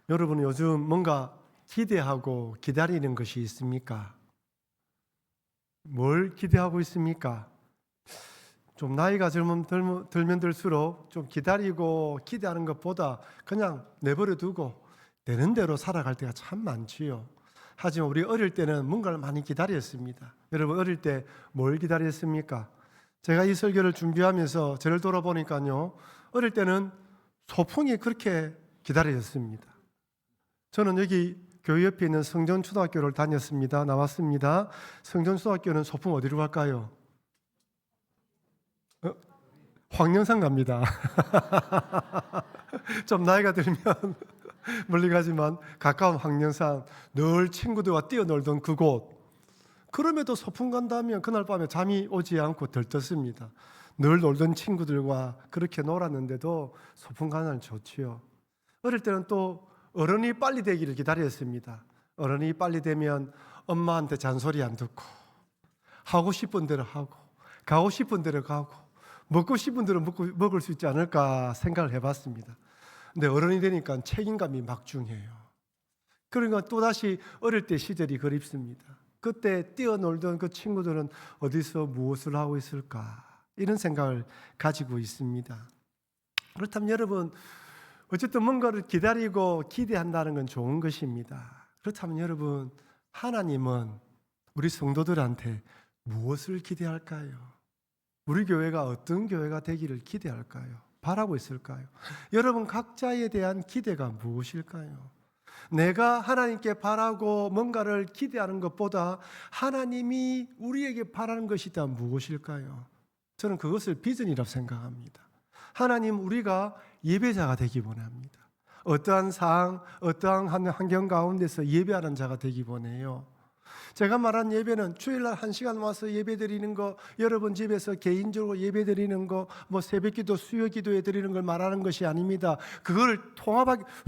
여러분은 요즘 뭔가 기대하고 기다리는 것이 있습니까? 뭘 기대하고 있습니까? 좀 나이가 들면 들수록 좀 기다리고 기대하는 것보다 그냥 내버려 두고 되는 대로 살아갈 때가 참 많지요. 하지만 우리 어릴 때는 뭔가를 많이 기다렸습니다. 여러분 어릴 때 뭘 기다렸습니까? 제가 이 설교를 준비하면서 저를 돌아보니까요, 어릴 때는 소풍이 그렇게 기다려졌습니다. 저는 여기 교회 옆에 있는 성전초등학교를 다녔습니다. 나왔습니다. 성전초등학교는 소풍 어디로 갈까요? 황령산 갑니다. 좀 나이가 들면 멀리 가지만 가까운 황령산, 늘 친구들과 뛰어놀던 그곳. 그럼에도 소풍 간다면 그날 밤에 잠이 오지 않고 들떴습니다. 늘 놀던 친구들과 그렇게 놀았는데도 소풍 가는 날 좋지요. 어릴 때는 또 어른이 빨리 되기를 기다렸습니다. 어른이 빨리 되면 엄마한테 잔소리 안 듣고 하고 싶은 대로 하고 가고 싶은 대로 가고 먹고 싶은 대로 먹을 수 있지 않을까 생각을 해봤습니다. 근데 어른이 되니까 책임감이 막중해요. 그러니까 또다시 어릴 때 시절이 그립습니다. 그때 뛰어놀던 그 친구들은 어디서 무엇을 하고 있을까, 이런 생각을 가지고 있습니다. 그렇다면 여러분, 어쨌든 뭔가를 기다리고 기대한다는 건 좋은 것입니다. 그렇다면 여러분, 하나님은 우리 성도들한테 무엇을 기대할까요? 우리 교회가 어떤 교회가 되기를 기대할까요? 바라고 있을까요? 여러분 각자에 대한 기대가 무엇일까요? 내가 하나님께 바라고 뭔가를 기대하는 것보다 하나님이 우리에게 바라는 것이 있다면 무엇일까요? 저는 그것을 비전이라고 생각합니다. 하나님, 우리가 예배자가 되기 원합니다. 어떠한 상황, 어떠한 환경 가운데서 예배하는 자가 되기 원해요. 제가 말한 예배는 주일날 1시간 와서 예배 드리는 거, 여러분 집에서 개인적으로 예배 드리는 거, 새벽기도, 수요기도에 드리는 걸 말하는 것이 아닙니다. 그걸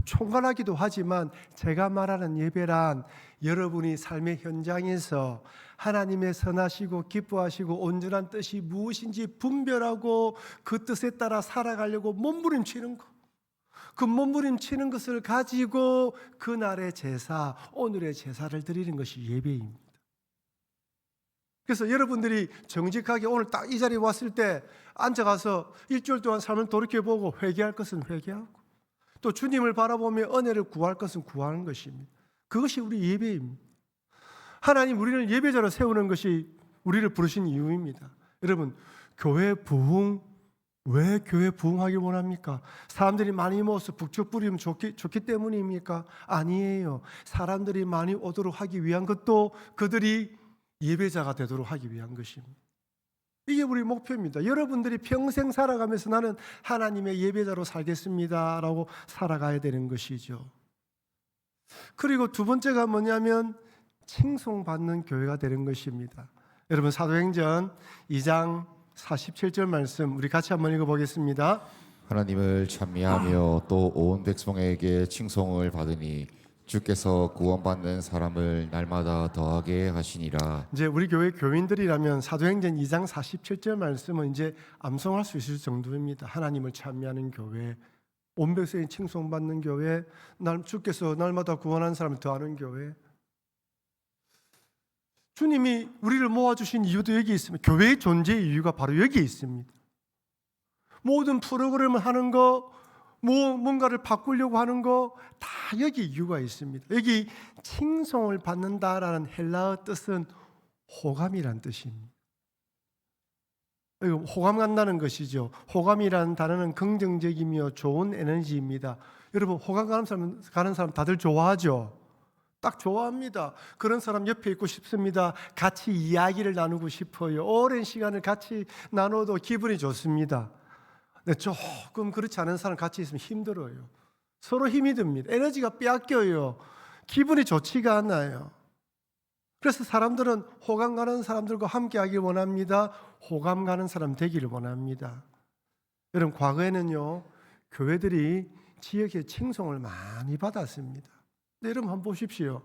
총괄하기도 하지만 제가 말하는 예배란 여러분이 삶의 현장에서 하나님의 선하시고 기뻐하시고 온전한 뜻이 무엇인지 분별하고 그 뜻에 따라 살아가려고 몸부림치는 거, 그 몸부림치는 것을 가지고 그날의 제사, 오늘의 제사를 드리는 것이 예배입니다. 그래서 여러분들이 정직하게 오늘 딱 이 자리에 왔을 때 앉아가서 일주일 동안 삶을 돌이켜보고 회개할 것은 회개하고, 또 주님을 바라보며 은혜를 구할 것은 구하는 것입니다. 그것이 우리 예배입니다. 하나님 우리를 예배자로 세우는 것이 우리를 부르신 이유입니다. 여러분, 교회 부흥, 왜 교회 부흥하길 원합니까? 사람들이 많이 모여서 북적부리면 좋기 때문입니까? 아니에요. 사람들이 많이 오도록 하기 위한 것도 그들이 예배자가 되도록 하기 위한 것입니다. 이게 우리 목표입니다. 여러분들이 평생 살아가면서 나는 하나님의 예배자로 살겠습니다 라고 살아가야 되는 것이죠. 그리고 두 번째가 뭐냐면 칭송받는 교회가 되는 것입니다. 여러분, 사도행전 2장 47절 말씀 우리 같이 한번 읽어보겠습니다. 하나님을 찬미하며 또 온 백성에게 칭송을 받으니 주께서 구원받는 사람을 날마다 더하게 하시니라. 이제 우리 교회 교인들이라면 사도행전 2장 47절 말씀은 이제 암송할 수 있을 정도입니다. 하나님을 찬미하는 교회, 온 백성이 칭송받는 교회, 주께서 날마다 구원하는 사람을 더하는 교회. 주님이 우리를 모아주신 이유도 여기 있습니다. 교회의 존재의 이유가 바로 여기에 있습니다. 모든 프로그램을 하는 거, 뭔가를 바꾸려고 하는 거 다 여기 이유가 있습니다. 여기 칭송을 받는다라는 헬라어 뜻은 호감이란 뜻입니다. 호감 간다는 것이죠. 호감이라는 단어는 긍정적이며 좋은 에너지입니다. 여러분, 호감 가는 사람 다들 좋아하죠? 딱 좋아합니다. 그런 사람 옆에 있고 싶습니다. 같이 이야기를 나누고 싶어요. 오랜 시간을 같이 나눠도 기분이 좋습니다. 근데 조금 그렇지 않은 사람 같이 있으면 힘들어요. 서로 힘이 듭니다. 에너지가 빼앗겨요. 기분이 좋지가 않아요. 그래서 사람들은 호감 가는 사람들과 함께 하길 원합니다. 호감 가는 사람 되기를 원합니다. 여러분, 과거에는요, 교회들이 지역의 칭송을 많이 받았습니다. 근데 여러분 한번 보십시오.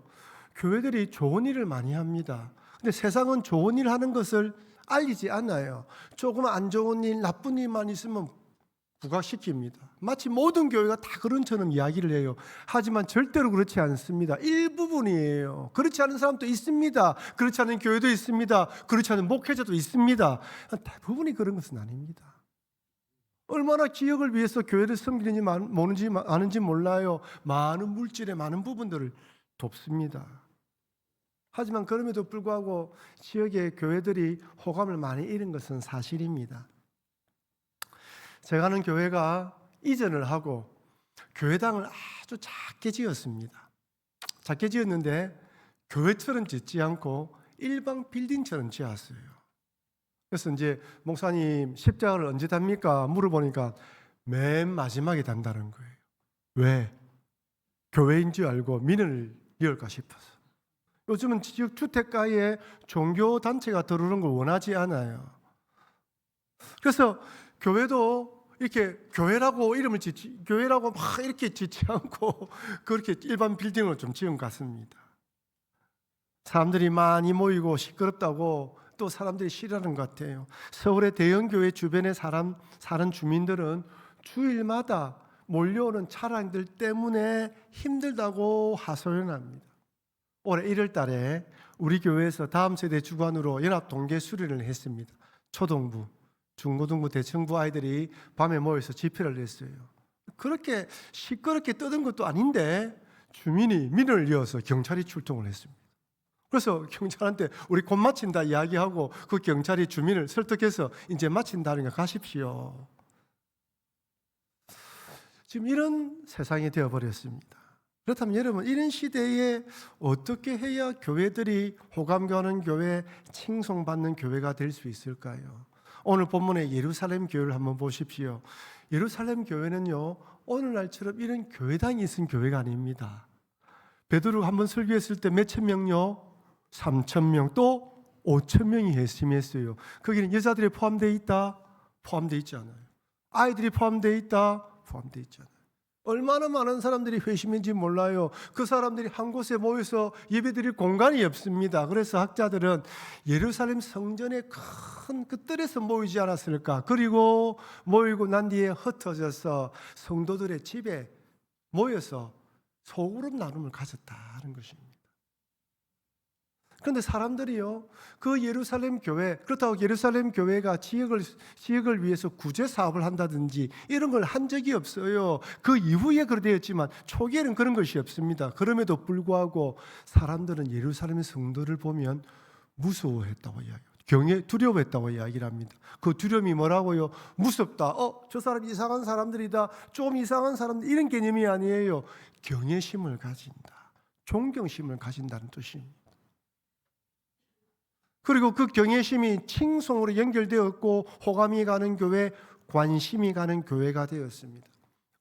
교회들이 좋은 일을 많이 합니다. 근데 세상은 좋은 일 하는 것을 알리지 않아요. 조금 안 좋은 일, 나쁜 일만 있으면 부각시킵니다. 마치 모든 교회가 다 그런 처럼 이야기를 해요. 하지만 절대로 그렇지 않습니다. 일부분이에요. 그렇지 않은 사람도 있습니다. 그렇지 않은 교회도 있습니다. 그렇지 않은 목회자도 있습니다. 대부분이 그런 것은 아닙니다. 얼마나 기업을 위해서 교회를 섬기는지 모르는지 아는지 몰라요. 많은 물질의 많은 부분들을 돕습니다. 하지만 그럼에도 불구하고 지역의 교회들이 호감을 많이 잃은 것은 사실입니다. 제가 아는 교회가 이전을 하고 교회당을 아주 작게 지었습니다. 작게 지었는데 교회처럼 짓지 않고 일반 빌딩처럼 지었어요. 그래서 이제 목사님 십자가를 언제 답니까? 물어보니까 맨 마지막에 단다는 거예요. 왜? 교회인 줄 알고 민원을 이을까 싶어서. 요즘은 지역 주택가에 종교 단체가 들어오는 걸 원하지 않아요. 그래서 교회도 이렇게 교회라고 이름을 짓지, 교회라고 막 이렇게 짓지 않고 그렇게 일반 빌딩으로 좀 지은 것 같습니다. 사람들이 많이 모이고 시끄럽다고 또 사람들이 싫어하는 것 같아요. 서울의 대형 교회 주변에 사는 주민들은 주일마다 몰려오는 차량들 때문에 힘들다고 하소연합니다. 올해 1월 달에 우리 교회에서 다음 세대 주관으로 연합 동계 수련을 했습니다. 초등부, 중고등부, 대청부 아이들이 밤에 모여서 집회를 했어요. 그렇게 시끄럽게 떠든 것도 아닌데 주민이 민원을 이어서 경찰이 출동을 했습니다. 그래서 경찰한테 우리 곧 마친다 이야기하고 그 경찰이 주민을 설득해서 이제 마친다니까 가십시오. 지금 이런 세상이 되어버렸습니다. 그렇다면 여러분, 이런 시대에 어떻게 해야 교회들이 호감 가는 교회, 칭송받는 교회가 될 수 있을까요? 오늘 본문의 예루살렘 교회를 한번 보십시오. 예루살렘 교회는요, 오늘날처럼 이런 교회당이 있은 교회가 아닙니다. 베드로가 한번 설교했을 때 몇천 명요? 3,000명, 또 5,000명이 회심했어요. 거기는 여자들이 포함되어 있다? 포함되어 있지 않아요. 아이들이 포함되어 있다? 포함되어 있지 않아요. 얼마나 많은 사람들이 회심인지 몰라요. 그 사람들이 한 곳에 모여서 예배드릴 공간이 없습니다. 그래서 학자들은 예루살렘 성전의 큰 그 뜰에서 모이지 않았을까. 그리고 모이고 난 뒤에 흩어져서 성도들의 집에 모여서 소그룹 나눔을 가졌다는 것입니다. 그런데 사람들이요, 그 예루살렘 교회, 그렇다고 예루살렘 교회가 지역을 위해서 구제 사업을 한다든지 이런 걸 한 적이 없어요. 그 이후에 그러되었지만 초기에는 그런 것이 없습니다. 그럼에도 불구하고 사람들은 예루살렘 성도를 보면 무서워했다고 이야기해요. 두려워했다고 이야기를 합니다. 그 두려움이 뭐라고요? 무섭다. 저 사람 이상한 사람들이다. 좀 이상한 사람들, 이런 개념이 아니에요. 경외심을 가진다. 존경심을 가진다는 뜻입니다. 그리고 그 경외심이 칭송으로 연결되었고 호감이 가는 교회, 관심이 가는 교회가 되었습니다.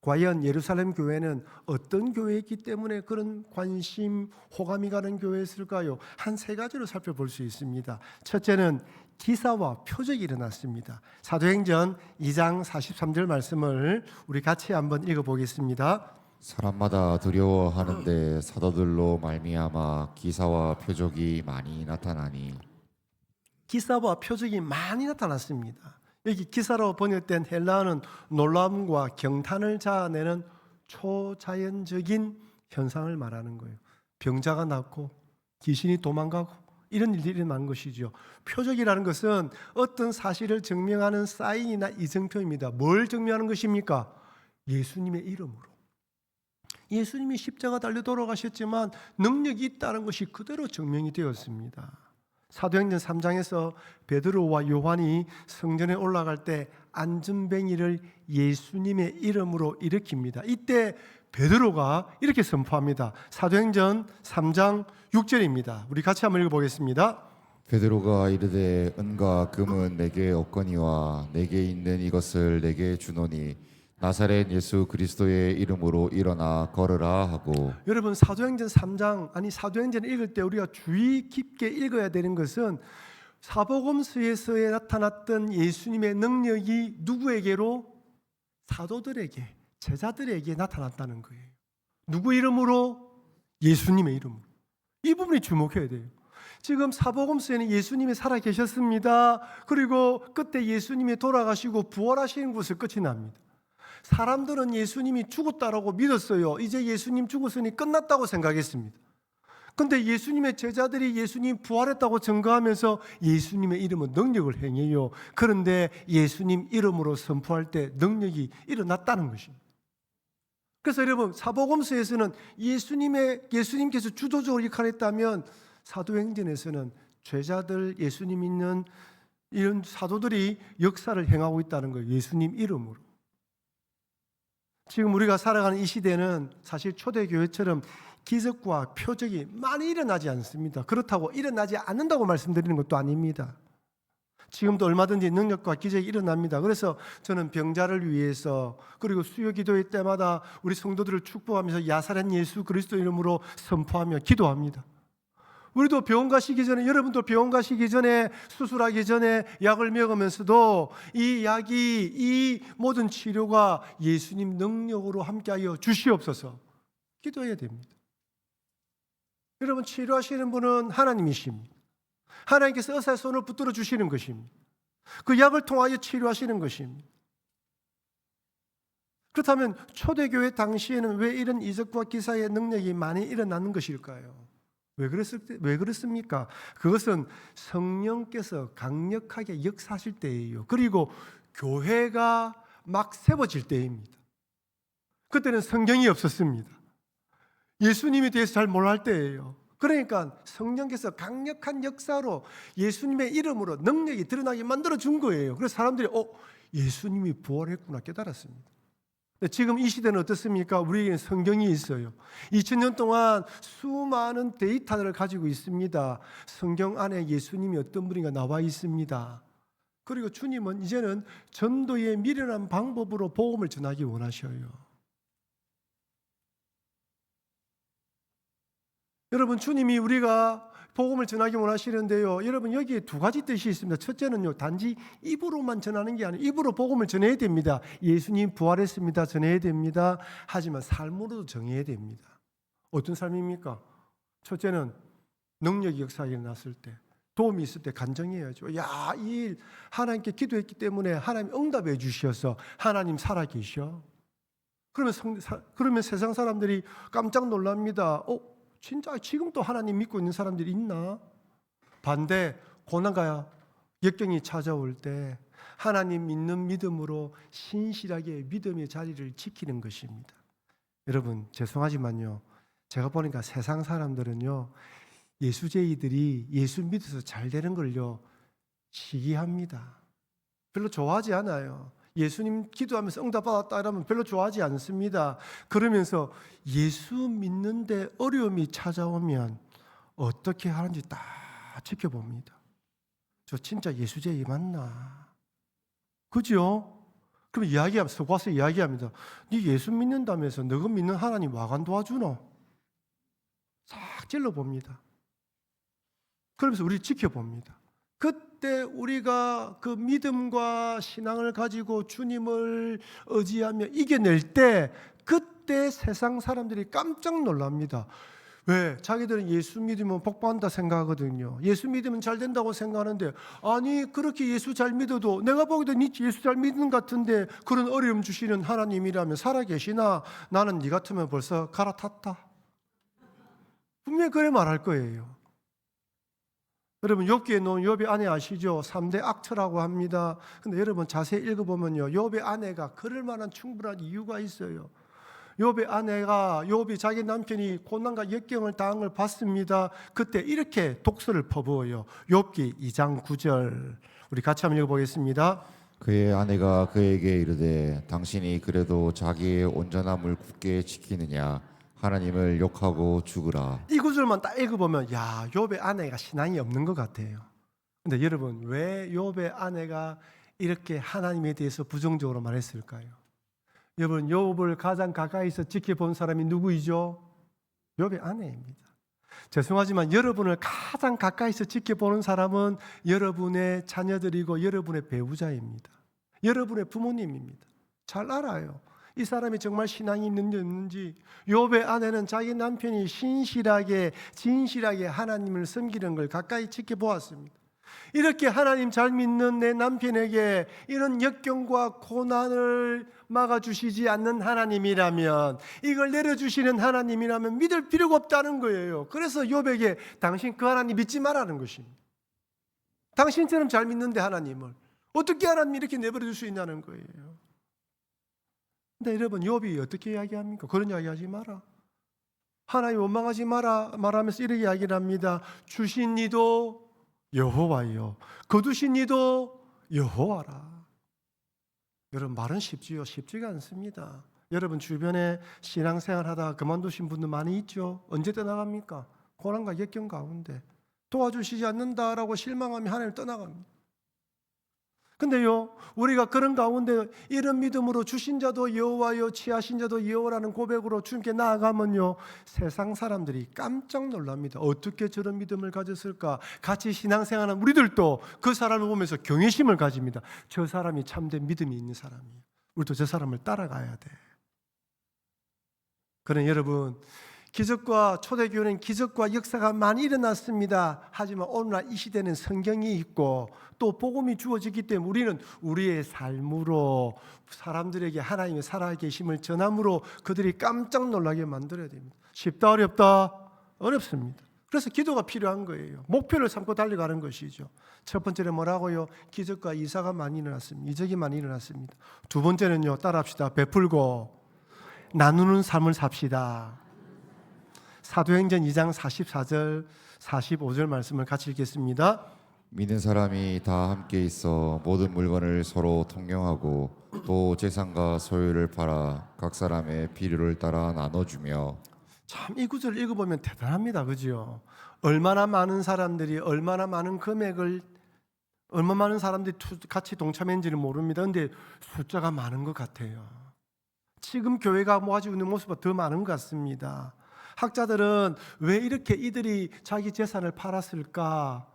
과연 예루살렘 교회는 어떤 교회이기 때문에 그런 관심, 호감이 가는 교회였을까요? 한 세 가지로 살펴볼 수 있습니다. 첫째는 기사와 표적이 일어났습니다. 사도행전 2장 43절 말씀을 우리 같이 한번 읽어보겠습니다. 사람마다 두려워하는데 사도들로 말미암아 기사와 표적이 많이 나타나니. 기사와 표적이 많이 나타났습니다. 여기 기사로 번역된 헬라어는 놀라움과 경탄을 자아내는 초자연적인 현상을 말하는 거예요. 병자가 낫고 귀신이 도망가고 이런 일들이 일어난 것이죠. 표적이라는 것은 어떤 사실을 증명하는 사인이나 이정표입니다. 뭘 증명하는 것입니까? 예수님의 이름으로. 예수님이 십자가 달려 돌아가셨지만 능력이 있다는 것이 그대로 증명이 되었습니다. 사도행전 3장에서 베드로와 요한이 성전에 올라갈 때 안전뱅이를 예수님의 이름으로 일으킵니다. 이때 베드로가 이렇게 선포합니다. 사도행전 3장 6절입니다. 우리 같이 한번 읽어보겠습니다. 베드로가 이르되 은과 금은 내게 없거니와 내게 있는 이것을 내게 주노니 나사렛 예수 그리스도의 이름으로 일어나 걸으라 하고. 여러분, 사도행전 3장, 사도행전을 읽을 때 우리가 주의 깊게 읽어야 되는 것은 사복음서에서 나타났던 예수님의 능력이 누구에게로? 사도들에게, 제자들에게 나타났다는 거예요. 누구 이름으로? 예수님의 이름으로. 이 부분에 주목해야 돼요. 지금 사복음서에는 예수님이 살아 계셨습니다. 그리고 그때 예수님이 돌아가시고 부활하시는 것을 끝이 납니다. 사람들은 예수님이 죽었다라고 믿었어요. 이제 예수님 죽었으니 끝났다고 생각했습니다. 근데 예수님의 제자들이 예수님 부활했다고 증거하면서 예수님의 이름은 능력을 행해요. 그런데 예수님 이름으로 선포할 때 능력이 일어났다는 것입니다. 그래서 여러분, 사복음서에서는 예수님께서 주도적으로 역할했다면 사도행전에서는 제자들, 예수님 믿는 이런 사도들이 역사를 행하고 있다는 거예요. 예수님 이름으로. 지금 우리가 살아가는 이 시대는 사실 초대교회처럼 기적과 표적이 많이 일어나지 않습니다. 그렇다고 일어나지 않는다고 말씀드리는 것도 아닙니다. 지금도 얼마든지 능력과 기적이 일어납니다. 그래서 저는 병자를 위해서, 그리고 수요 기도회 때마다 우리 성도들을 축복하면서 야사렛 예수 그리스도 이름으로 선포하며 기도합니다. 우리도 병원 가시기 전에, 여러분도 병원 가시기 전에, 수술하기 전에 약을 먹으면서도 이 약이, 이 모든 치료가 예수님 능력으로 함께하여 주시옵소서 기도해야 됩니다. 여러분, 치료하시는 분은 하나님이십니다. 하나님께서 의사의 손을 붙들어 주시는 것입니다. 그 약을 통하여 치료하시는 것입니다. 그렇다면 초대교회 당시에는 왜 이런 이적과 기사의 능력이 많이 일어나는 것일까요? 왜 그렇습니까? 그것은 성령께서 강력하게 역사하실 때예요. 그리고 교회가 막 세워질 때입니다. 그때는 성경이 없었습니다. 예수님에 대해서 잘 몰랄 때예요. 그러니까 성령께서 강력한 역사로 예수님의 이름으로 능력이 드러나게 만들어 준 거예요. 그래서 사람들이 예수님이 부활했구나 깨달았습니다. 지금 이 시대는 어떻습니까? 우리에게는 성경이 있어요. 2000년 동안 수많은 데이터를 가지고 있습니다. 성경 안에 예수님이 어떤 분인가 나와 있습니다. 그리고 주님은 이제는 전도의 미련한 방법으로 복음을 전하기 원하셔요. 여러분, 주님이 우리가 복음을 전하기 원하시는데요. 여러분, 여기에 두 가지 뜻이 있습니다. 첫째는요, 단지 입으로만 전하는 게 아니에요. 입으로 복음을 전해야 됩니다. 예수님 부활했습니다. 전해야 됩니다. 하지만 삶으로도 정해야 됩니다. 어떤 삶입니까? 첫째는 능력이 역사가 일어났을 때, 도움이 있을 때 간증해야죠. 야, 이 일 하나님께 기도했기 때문에 하나님 응답해 주셔서 하나님 살아계셔. 그러면 세상 사람들이 깜짝 놀랍니다. 진짜 지금도 하나님 믿고 있는 사람들이 있나? 반대, 고난과 역경이 찾아올 때 하나님 믿는 믿음으로 신실하게 믿음의 자리를 지키는 것입니다. 여러분, 죄송하지만요, 제가 보니까 세상 사람들은요, 예수제이들이 예수 믿어서 잘 되는 걸요 시기합니다. 별로 좋아하지 않아요. 예수님 기도하면서 응답받았다 이러면 별로 좋아하지 않습니다. 그러면서 예수 믿는데 어려움이 찾아오면 어떻게 하는지 다 지켜봅니다. 저 진짜 예수제이 맞나? 그죠? 그럼 속아서 이야기합니다. 네 예수 믿는다면서 너가 믿는 하나님 와간 도와주노? 싹 찔러봅니다. 그러면서 우리 지켜봅니다. 그때 우리가 그 믿음과 신앙을 가지고 주님을 의지하며 이겨낼 때, 그때 세상 사람들이 깜짝 놀랍니다. 왜? 자기들은 예수 믿으면 복받는다 생각하거든요. 예수 믿으면 잘 된다고 생각하는데, 아니 그렇게 예수 잘 믿어도 내가 보기에도 네 예수 잘 믿는 것 같은데 그런 어려움 주시는 하나님이라면 살아계시나? 나는 네 같으면 벌써 갈아탔다. 분명히 그래 말할 거예요. 여러분, 욥기에 놓은 욥의 아내 아시죠? 3대 악처라고 합니다. 근데 여러분 자세히 읽어보면요, 욥의 아내가 그럴 만한 충분한 이유가 있어요. 욥의 아내가, 욥이 자기 남편이 고난과 역경을 당한 걸 봤습니다. 그때 이렇게 독서를 퍼부어요. 욥기 2장 9절 우리 같이 한번 읽어보겠습니다. 그의 아내가 그에게 이르되 당신이 그래도 자기의 온전함을 굳게 지키느냐? 하나님을 욕하고 죽으라. 이 구절만 딱 읽어보면 야, 욥의 아내가 신앙이 없는 것 같아요. 근데 여러분, 왜 욥의 아내가 이렇게 하나님에 대해서 부정적으로 말했을까요? 여러분, 욥을 가장 가까이서 지켜본 사람이 누구이죠? 욥의 아내입니다. 죄송하지만 여러분을 가장 가까이서 지켜보는 사람은 여러분의 자녀들이고 여러분의 배우자입니다. 여러분의 부모님입니다. 잘 알아요. 이 사람이 정말 신앙이 있는지 없는지. 욥의 아내는 자기 남편이 신실하게 진실하게 하나님을 섬기는 걸 가까이 지켜보았습니다. 이렇게 하나님 잘 믿는 내 남편에게 이런 역경과 고난을 막아주시지 않는 하나님이라면, 이걸 내려주시는 하나님이라면 믿을 필요가 없다는 거예요. 그래서 욥에게 당신 그 하나님 믿지 말라는 것입니다. 당신처럼 잘 믿는데 하나님을 어떻게 하나님이 이렇게 내버려 둘 수 있냐는 거예요. 근데 여러분, 욥이 어떻게 이야기합니까? 그런 이야기하지 마라, 하나님 원망하지 마라 말하면서 이렇게 이야기를 합니다. 주신 이도 여호와요, 거두신 이도 여호와라. 여러분, 말은 쉽지요? 쉽지가 않습니다. 여러분 주변에 신앙생활 하다가 그만두신 분들 많이 있죠. 언제 떠나갑니까? 고난과 역경 가운데 도와주시지 않는다라고 실망하며 하나님 떠나갑니다. 근데요, 우리가 그런 가운데 이런 믿음으로 주신 자도 여호와요, 취하신 자도 여호와라는 고백으로 주님께 나아가면요, 세상 사람들이 깜짝 놀랍니다. 어떻게 저런 믿음을 가졌을까? 같이 신앙생활하는 우리들도 그 사람을 보면서 경외심을 가집니다. 저 사람이 참된 믿음이 있는 사람이에요. 우리도 저 사람을 따라가야 돼. 그러나 여러분, 기적과 초대교회는 기적과 역사가 많이 일어났습니다. 하지만 오늘날 이 시대는 성경이 있고 또 복음이 주어지기 때문에 우리는 우리의 삶으로 사람들에게 하나님의 살아계심을 전함으로 그들이 깜짝 놀라게 만들어야 됩니다. 쉽다 어렵다? 어렵습니다. 그래서 기도가 필요한 거예요. 목표를 삼고 달려가는 것이죠. 첫 번째는 뭐라고요? 기적과 이사가 많이 일어났습니다. 이적이 많이 일어났습니다. 두 번째는요, 따라합시다. 베풀고 나누는 삶을 삽시다. 사도행전 2장 44절 45절 말씀을 같이 읽겠습니다. 믿는 사람이 다 함께 있어 모든 물건을 서로 통용하고 또 재산과 소유를 팔아 각 사람의 필요를 따라 나눠주며. 참, 이 구절을 읽어보면 대단합니다. 그죠? 얼마나 많은 사람들이 얼마나 많은 금액을, 얼마나 많은 사람들이 같이 동참했는지는 모릅니다. 그런데 숫자가 많은 것 같아요. 지금 교회가 가지고 있는 모습보다 더 많은 것 같습니다. 학자들은 왜 이렇게 이들이 자기 재산을 팔았을까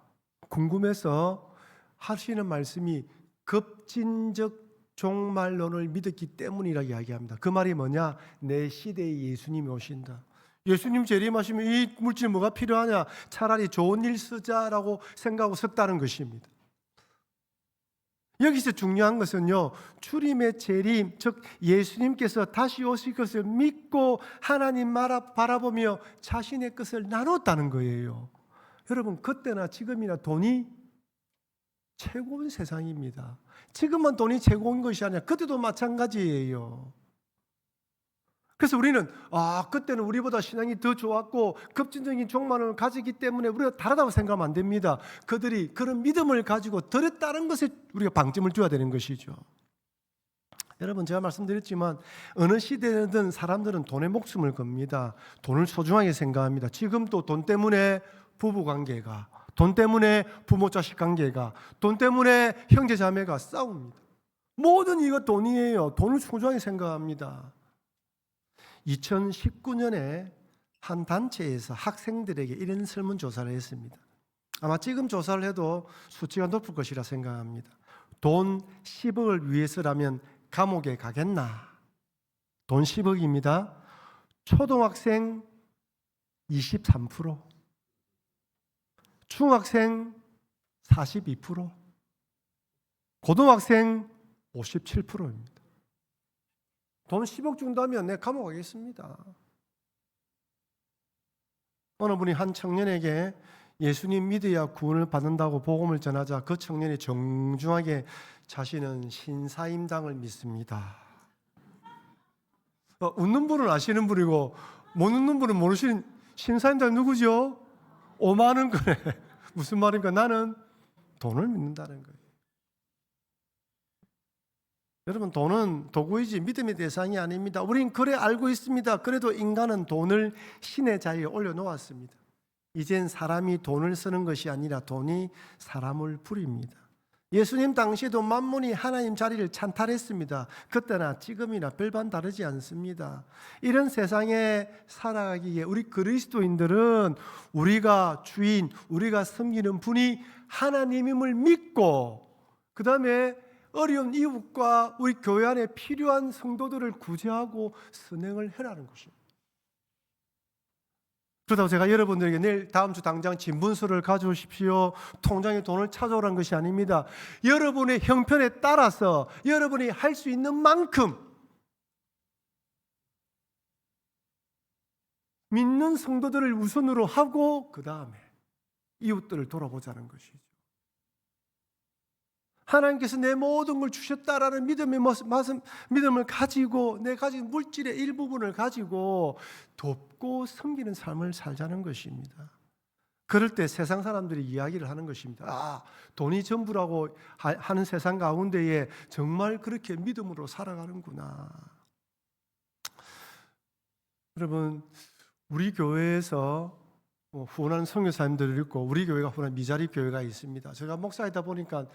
궁금해서 하시는 말씀이 급진적 종말론을 믿었기 때문이라고 이야기합니다. 그 말이 뭐냐? 내 시대에 예수님이 오신다. 예수님 재림하시면 이 물질 뭐가 필요하냐? 차라리 좋은 일 쓰자라고 생각하고 썼다는 것입니다. 여기서 중요한 것은요, 주님의 재림, 즉 예수님께서 다시 오실 것을 믿고 하나님 바라보며 자신의 것을 나눴다는 거예요. 여러분, 그때나 지금이나 돈이 최고인 세상입니다. 지금은 돈이 최고인 것이 아니라 그때도 마찬가지예요. 그래서 우리는 그때는 우리보다 신앙이 더 좋았고 급진적인 종말을 가지기 때문에 우리가 다르다고 생각하면 안 됩니다. 그들이 그런 믿음을 가지고 들었다는 것에 우리가 방점을 줘야 되는 것이죠. 여러분, 제가 말씀드렸지만 어느 시대든 사람들은 돈에 목숨을 겁니다. 돈을 소중하게 생각합니다. 지금도 돈 때문에 부부관계가, 돈 때문에 부모 자식 관계가, 돈 때문에 형제 자매가 싸웁니다. 모든 이거 돈이에요. 돈을 소중하게 생각합니다. 2019년에 한 단체에서 학생들에게 이런 설문조사를 했습니다. 아마 지금 조사를 해도 수치가 높을 것이라 생각합니다. 돈 10억을 위해서라면 감옥에 가겠나? 돈 10억입니다. 초등학생 23%, 중학생 42%, 고등학생 57%입니다. 돈 10억 준다면 내 감옥 가겠습니다. 어느 분이 한 청년에게 예수님 믿어야 구원을 받는다고 복음을 전하자 그 청년이 정중하게 자신은 신사임당을 믿습니다. 웃는 분은 아시는 분이고 못 웃는 분은 모르시는, 신사임당 누구죠? 5만 원 그래. 무슨 말인가? 나는 돈을 믿는다는 거예요. 여러분, 돈은 도구이지 믿음의 대상이 아닙니다. 우린 그래 알고 있습니다. 그래도 인간은 돈을 신의 자리에 올려놓았습니다. 이젠 사람이 돈을 쓰는 것이 아니라 돈이 사람을 부립니다. 예수님 당시에도 만문이 하나님 자리를 찬탈했습니다. 그때나 지금이나 별반 다르지 않습니다. 이런 세상에 살아가기에 우리 그리스도인들은 우리가 주인, 우리가 섬기는 분이 하나님임을 믿고, 그 다음에 어려운 이웃과 우리 교회 안에 필요한 성도들을 구제하고 선행을 해라는 것입니다. 그렇다고 제가 여러분들에게 내일 다음 주 당장 진분서를 가져오십시오, 통장에 돈을 찾아오라는 것이 아닙니다. 여러분의 형편에 따라서 여러분이 할 수 있는 만큼 믿는 성도들을 우선으로 하고 그 다음에 이웃들을 돌아보자는 것이죠. 하나님께서 내 모든 걸 주셨다라는 믿음을 가지고 내 가진 물질의 일부분을 가지고 돕고 섬기는 삶을 살자는 것입니다. 그럴 때 세상 사람들이 이야기를 하는 것입니다. 아, 돈이 전부라고 하는 세상 가운데에 정말 그렇게 믿음으로 살아가는구나. 여러분, 우리 교회에서 후원하는 선교사님들이 있고 우리 교회가 후원하는 미자립 교회가 있습니다. 제가 목사이다 보니까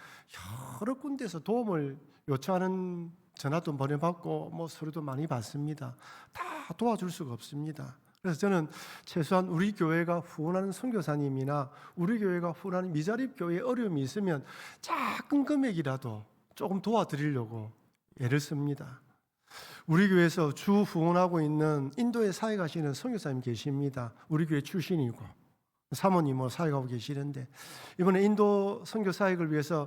여러 군데서 도움을 요청하는 전화도 보내받고 서류도 많이 받습니다. 다 도와줄 수가 없습니다. 그래서 저는 최소한 우리 교회가 후원하는 선교사님이나 우리 교회가 후원하는 미자립 교회에 어려움이 있으면 작은 금액이라도 조금 도와드리려고 애를 씁니다. 우리 교회에서 주 후원하고 있는 인도에 사회 가시는 선교사님 계십니다. 우리 교회 출신이고 사모님 사역하고 계시는데 이번에 인도 선교 사역을 위해서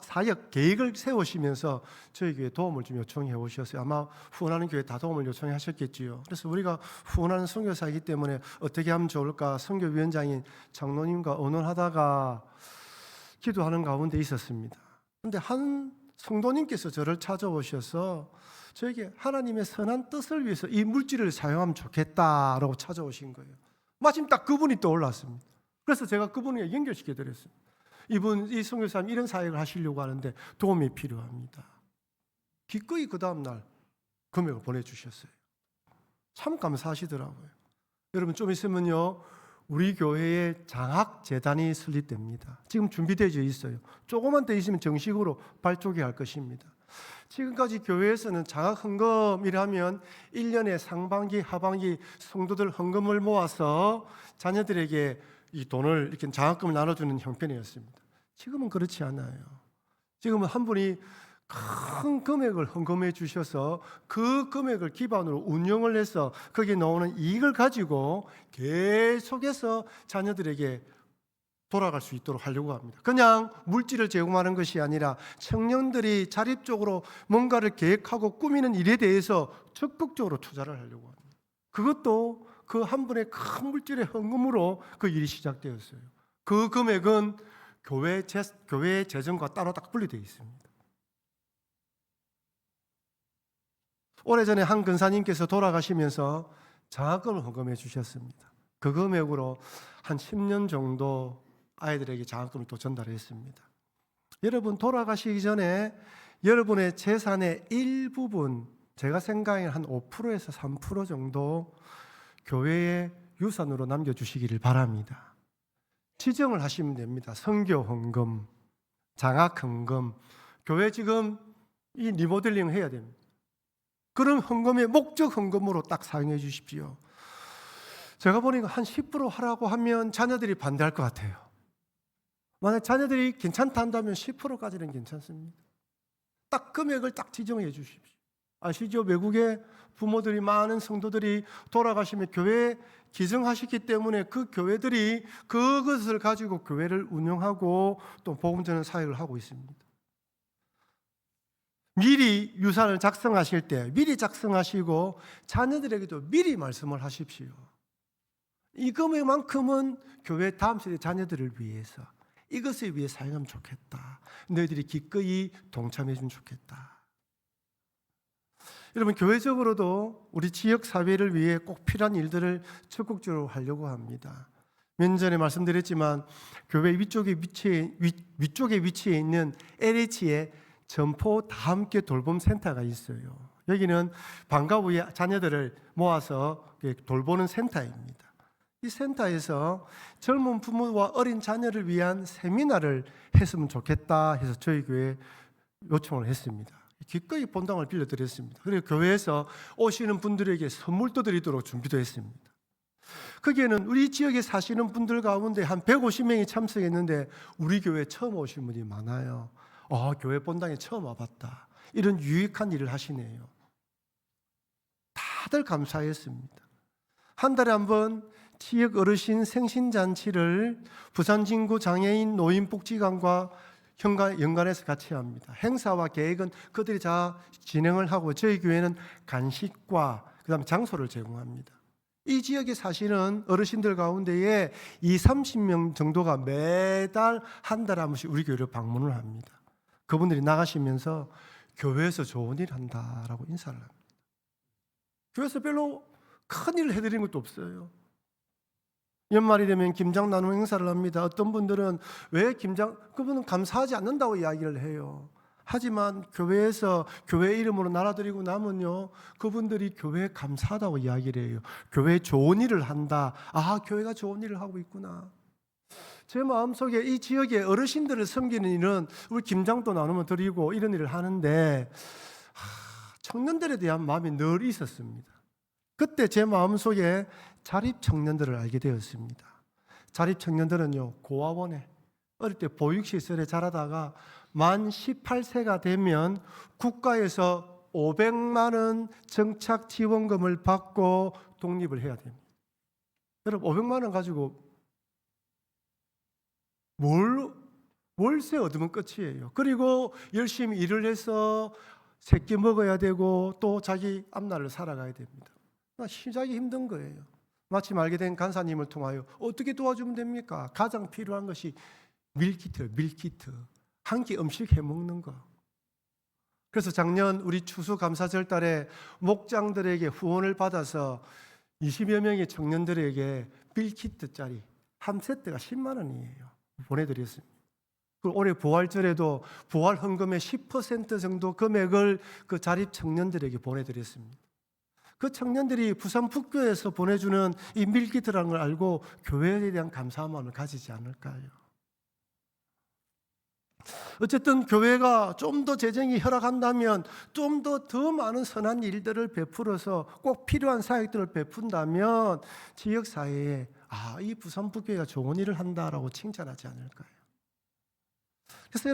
사역 계획을 세우시면서 저희 교회에 도움을 좀 요청해 오셨어요. 아마 후원하는 교회 다 도움을 요청해 하셨겠지요. 그래서 우리가 후원하는 선교사이기 때문에 어떻게 하면 좋을까 선교위원장인 장로님과 의논하다가 기도하는 가운데 있었습니다. 그런데 한 성도님께서 저를 찾아오셔서 저에게 하나님의 선한 뜻을 위해서 이 물질을 사용하면 좋겠다라고 찾아오신 거예요. 마침 딱 그분이 떠올랐습니다. 그래서 제가 그분에게 연결시켜 드렸습니다. 이 선교사님 이런 사역을 하시려고 하는데 도움이 필요합니다. 기꺼이 그 다음날 금액을 보내주셨어요. 참 감사하시더라고요. 여러분, 좀 있으면요 우리 교회에 장학재단이 설립됩니다. 지금 준비되어 있어요. 조금만 더 있으면 정식으로 발족할 것입니다. 지금까지 교회에서는 장학 헌금이라면 1년에 상반기, 하반기 성도들 헌금을 모아서 자녀들에게 이 돈을 이렇게 장학금을 나눠주는 형편이었습니다. 지금은 그렇지 않아요. 지금은 한 분이 큰 금액을 헌금해 주셔서 그 금액을 기반으로 운영을 해서 거기에 나오는 이익을 가지고 계속해서 자녀들에게 돌아갈 수 있도록 하려고 합니다. 그냥 물질을 제공하는 것이 아니라 청년들이 자립적으로 뭔가를 계획하고 꾸미는 일에 대해서 적극적으로 투자를 하려고 합니다. 그것도 그 한 분의 큰 물질의 헌금으로 그 일이 시작되었어요. 그 금액은 교회 재정과 따로 딱 분리되어 있습니다. 오래전에 한 근사님께서 돌아가시면서 장학금을 헌금해 주셨습니다. 그 금액으로 한 10년 정도 아이들에게 장학금을 또 전달했습니다. 여러분, 돌아가시기 전에 여러분의 재산의 일부분, 제가 생각하기에는 한 5%에서 3% 정도 교회에 유산으로 남겨주시기를 바랍니다. 지정을 하시면 됩니다. 선교 헌금, 장학 헌금, 교회 지금 이 리모델링 해야 됩니다. 그런 헌금의 목적 헌금으로 딱 사용해 주십시오. 제가 보니까 한 10% 하라고 하면 자녀들이 반대할 것 같아요. 만약 자녀들이 괜찮다 한다면 10%까지는 괜찮습니다. 딱 금액을 딱 지정해 주십시오. 아시죠? 외국의 부모들이, 많은 성도들이 돌아가시면 교회에 기증하셨기 때문에 그 교회들이 그것을 가지고 교회를 운영하고 또 복음 전하는 사역을 하고 있습니다. 미리 유산을 작성하실 때 미리 작성하시고 자녀들에게도 미리 말씀을 하십시오. 이 금액만큼은 교회 다음 세대 자녀들을 위해서, 이것을 위해 사용하면 좋겠다. 너희들이 기꺼이 동참해 주면 좋겠다. 여러분, 교회적으로도 우리 지역 사회를 위해 꼭 필요한 일들을 적극적으로 하려고 합니다. 몇 전에 말씀드렸지만 교회 위쪽에 위치해 있는 LH의 점포 다함께 돌봄 센터가 있어요. 여기는 방과 후에 자녀들을 모아서 돌보는 센터입니다. 이 센터에서 젊은 부모와 어린 자녀를 위한 세미나를 했으면 좋겠다 해서 저희 교회에 요청을 했습니다. 기꺼이 본당을 빌려드렸습니다. 그리고 교회에서 오시는 분들에게 선물도 드리도록 준비도 했습니다. 거기에는 우리 지역에 사시는 분들 가운데 한 150명이 참석했는데 우리 교회에 처음 오신 분이 많아요. 교회 본당에 처음 와봤다. 이런 유익한 일을 하시네요. 다들 감사했습니다. 한 달에 한 번 지역 어르신 생신잔치를 부산진구 장애인 노인복지관과 연관해서 같이 합니다. 행사와 계획은 그들이 다 진행을 하고 저희 교회는 간식과 그다음에 장소를 제공합니다. 이 지역에 사시는 어르신들 가운데에 30명 정도가 매달 한 달에 한 번씩 우리 교회를 방문을 합니다. 그분들이 나가시면서 교회에서 좋은 일 한다라고 인사를 합니다. 교회에서 별로 큰 일을 해드리는 것도 없어요. 연말이 되면 김장 나눔 행사를 합니다. 어떤 분들은 왜 그분은 감사하지 않는다고 이야기를 해요. 하지만 교회에서 교회 이름으로 나눠드리고 나면요, 그분들이 교회에 감사하다고 이야기를 해요. 교회에 좋은 일을 한다. 아, 교회가 좋은 일을 하고 있구나. 제 마음속에 이 지역의 어르신들을 섬기는 일은 우리 김장도 나누면 드리고 이런 일을 하는데 청년들에 대한 마음이 늘 있었습니다. 그때 제 마음속에 자립청년들을 알게 되었습니다. 자립청년들은요, 고아원에 어릴 때 보육시설에 자라다가 만 18세가 되면 국가에서 500만 원 정착지원금을 받고 독립을 해야 됩니다. 여러분, 500만 원 가지고 월세 얻으면 끝이에요. 그리고 열심히 일을 해서 새끼 먹어야 되고 또 자기 앞날을 살아가야 됩니다. 시작이 힘든 거예요. 마침 알게 된 간사님을 통하여 어떻게 도와주면 됩니까? 가장 필요한 것이 밀키트. 한 끼 음식 해먹는 거. 그래서 작년 우리 추수감사절 달에 목장들에게 후원을 받아서 20여 명의 청년들에게 밀키트짜리 한 세트가 10만 원이에요. 보내드렸습니다. 그리고 올해 부활절에도 부활 헌금의 10% 정도 금액을 그 자립 청년들에게 보내드렸습니다. 그 청년들이 부산 북교에서 보내주는 이 밀키트라는 걸 알고 교회에 대한 감사한 마음을 가지지 않을까요? 어쨌든 교회가 좀 더 재정이 허락한다면 좀 더 많은 선한 일들을 베풀어서 꼭 필요한 사역들을 베푼다면 지역사회에 이 부산 북교회가 좋은 일을 한다라고 칭찬하지 않을까요? 그래서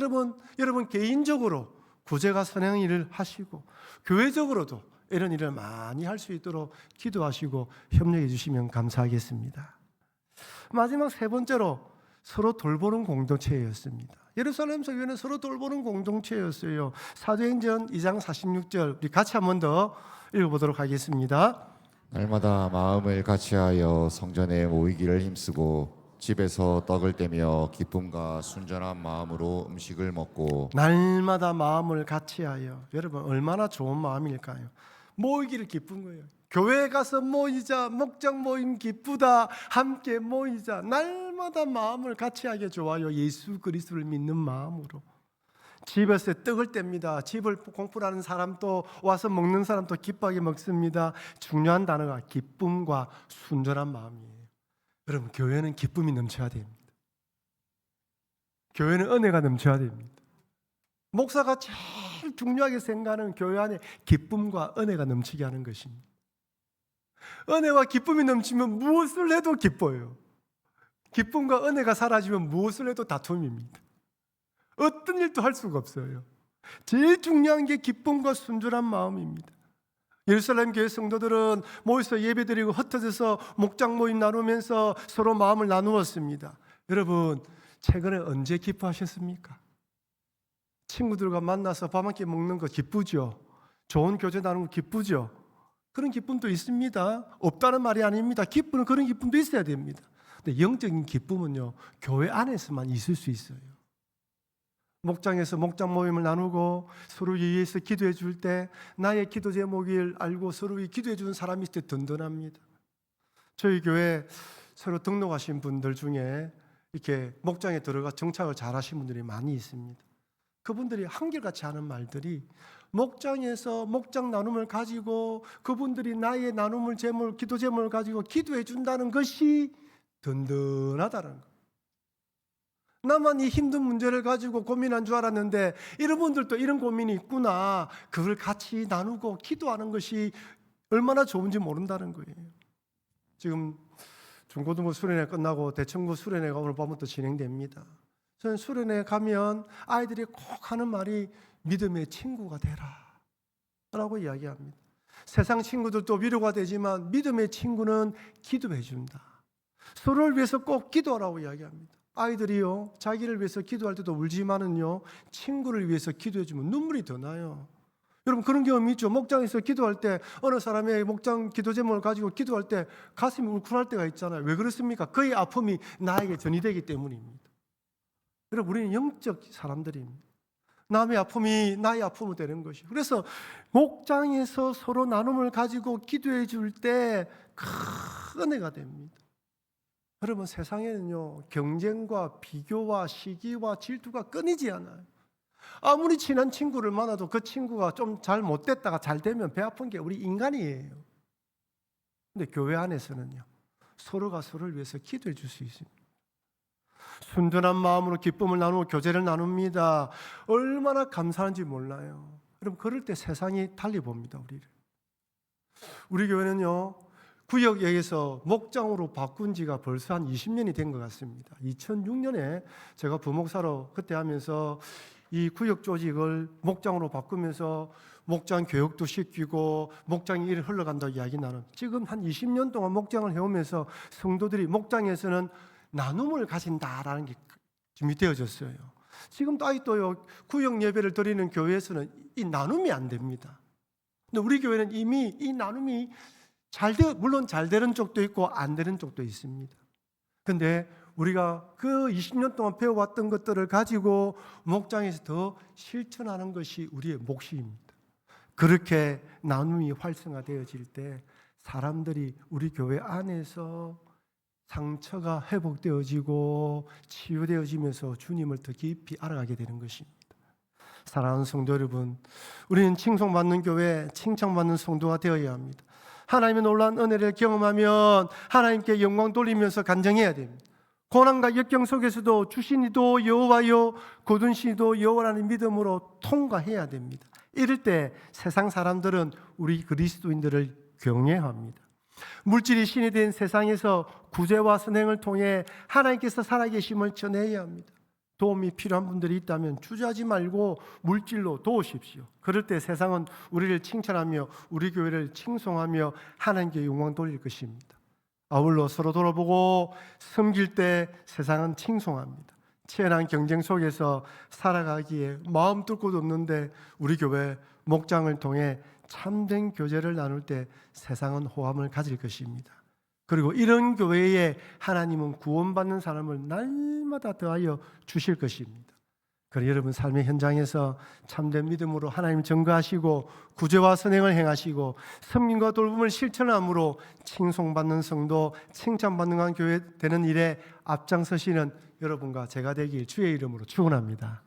여러분 개인적으로 구제가 선행 일을 하시고 교회적으로도 이런 일을 많이 할 수 있도록 기도하시고 협력해 주시면 감사하겠습니다. 마지막 세 번째로 서로 돌보는 공동체였습니다. 예루살렘 교회는 서로 돌보는 공동체였어요. 사도행전 2장 46절 우리 같이 한 번 더 읽어보도록 하겠습니다. 날마다 마음을 같이하여 성전에 모이기를 힘쓰고 집에서 떡을 떼며 기쁨과 순전한 마음으로 음식을 먹고. 날마다 마음을 같이하여. 여러분 얼마나 좋은 마음일까요? 모이기를 기쁜 거예요. 교회에 가서 모이자, 목장 모임 기쁘다, 함께 모이자. 날마다 마음을 같이하게 좋아요. 예수 그리스도를 믿는 마음으로. 집에서 떡을 뗍니다. 집을 공풀하는 사람도 와서 먹는 사람도 기뻐하게 먹습니다. 중요한 단어가 기쁨과 순전한 마음이에요. 여러분 교회는 기쁨이 넘쳐야 됩니다. 교회는 은혜가 넘쳐야 됩니다. 목사가 제일 중요하게 생각하는 교회 안에 기쁨과 은혜가 넘치게 하는 것입니다. 은혜와 기쁨이 넘치면 무엇을 해도 기뻐요. 기쁨과 은혜가 사라지면 무엇을 해도 다툼입니다. 어떤 일도 할 수가 없어요. 제일 중요한 게 기쁨과 순전한 마음입니다. 예루살렘 교회 성도들은 모여서 예배드리고 흩어져서 목장 모임 나누면서 서로 마음을 나누었습니다. 여러분 최근에 언제 기뻐하셨습니까? 친구들과 만나서 밥 한 끼 먹는 거 기쁘죠? 좋은 교제 나누는 거 기쁘죠? 그런 기쁨도 있습니다. 없다는 말이 아닙니다. 기쁨은 그런 기쁨도 있어야 됩니다. 근데 영적인 기쁨은요, 교회 안에서만 있을 수 있어요. 목장에서 목장 모임을 나누고 서로 위해서 기도해 줄 때 나의 기도 제목을 알고 서로 기도해 주는 사람이 있을 때 든든합니다. 저희 교회 새로 등록하신 분들 중에 이렇게 목장에 들어가 정착을 잘 하신 분들이 많이 있습니다. 그분들이 한결같이 하는 말들이 목장에서 목장 나눔을 가지고 그분들이 나의 나눔을 기도 제목을 가지고 기도해 준다는 것이 든든하다는 것. 나만 이 힘든 문제를 가지고 고민한 줄 알았는데 이런 분들도 이런 고민이 있구나. 그걸 같이 나누고 기도하는 것이 얼마나 좋은지 모른다는 거예요. 지금 중고등부 수련회 끝나고 대청부 수련회가 오늘 밤부터 진행됩니다. 저는 수련회 가면 아이들이 꼭 하는 말이 믿음의 친구가 되라 라고 이야기합니다. 세상 친구들도 위로가 되지만 믿음의 친구는 기도해 준다. 서로를 위해서 꼭 기도하라고 이야기합니다. 아이들이요, 자기를 위해서 기도할 때도 울지만은요, 친구를 위해서 기도해주면 눈물이 더 나요. 여러분 그런 경험 있죠? 목장에서 기도할 때 어느 사람의 목장 기도 제목을 가지고 기도할 때 가슴이 울컥할 때가 있잖아요. 왜 그렇습니까? 그의 아픔이 나에게 전이되기 때문입니다. 여러분 우리는 영적 사람들입니다. 남의 아픔이 나의 아픔이 되는 것이. 그래서 목장에서 서로 나눔을 가지고 기도해 줄 때 큰 은혜가 됩니다. 여러분 세상에는요, 경쟁과 비교와 시기와 질투가 끊이지 않아요. 아무리 친한 친구를 만나도 그 친구가 좀 잘 못됐다가 잘 되면 배 아픈 게 우리 인간이에요. 근데 교회 안에서는요, 서로가 서로를 위해서 기도해 줄 수 있습니다. 순전한 마음으로 기쁨을 나누고 교제를 나눕니다. 얼마나 감사한지 몰라요. 그럼 그럴 때 세상이 달리 봅니다, 우리를. 우리 교회는요, 구역에서 목장으로 바꾼 지가 벌써 한 20년이 된 것 같습니다. 2006년에 제가 부목사로 그때 하면서 이 구역 조직을 목장으로 바꾸면서 목장 교육도 시키고 목장이 일을 흘러간다고 이야기 나는, 지금 한 20년 동안 목장을 해오면서 성도들이 목장에서는 나눔을 가진다라는 게 준비되어졌어요. 지금도 아직도요, 구역 예배를 드리는 교회에서는 이 나눔이 안 됩니다. 근데 우리 교회는 이미 이 나눔이 물론 잘 되는 쪽도 있고 안 되는 쪽도 있습니다. 근데 우리가 그 20년 동안 배워왔던 것들을 가지고 목장에서 더 실천하는 것이 우리의 몫입니다. 그렇게 나눔이 활성화되어질 때 사람들이 우리 교회 안에서 상처가 회복되어지고 치유되어지면서 주님을 더 깊이 알아가게 되는 것입니다. 사랑하는 성도 여러분, 우리는 칭송받는 교회, 칭찬받는 성도가 되어야 합니다. 하나님의 놀라운 은혜를 경험하면 하나님께 영광 돌리면서 간증해야 됩니다. 고난과 역경 속에서도 주신이도 여호와요, 거둔신이도 여호와라는 믿음으로 통과해야 됩니다. 이럴 때 세상 사람들은 우리 그리스도인들을 경외합니다. 물질이 신이 된 세상에서 구제와 선행을 통해 하나님께서 살아계심을 전해야 합니다. 도움이 필요한 분들이 있다면 주저하지 말고 물질로 도우십시오. 그럴 때 세상은 우리를 칭찬하며 우리 교회를 칭송하며 하나님께 영광 돌릴 것입니다. 아울러 서로 돌아보고 섬길 때 세상은 칭송합니다. 치열한 경쟁 속에서 살아가기에 마음 뚫고도 없는데 우리 교회 목장을 통해 참된 교제를 나눌 때 세상은 호감을 가질 것입니다. 그리고 이런 교회에 하나님은 구원받는 사람을 날마다 더하여 주실 것입니다. 그래서 여러분 삶의 현장에서 참된 믿음으로 하나님 증거하시고 구제와 선행을 행하시고 섬김과 돌봄을 실천함으로 칭송받는 성도, 칭찬받는 교회 되는 일에 앞장서시는 여러분과 제가 되길 주의 이름으로 축원합니다.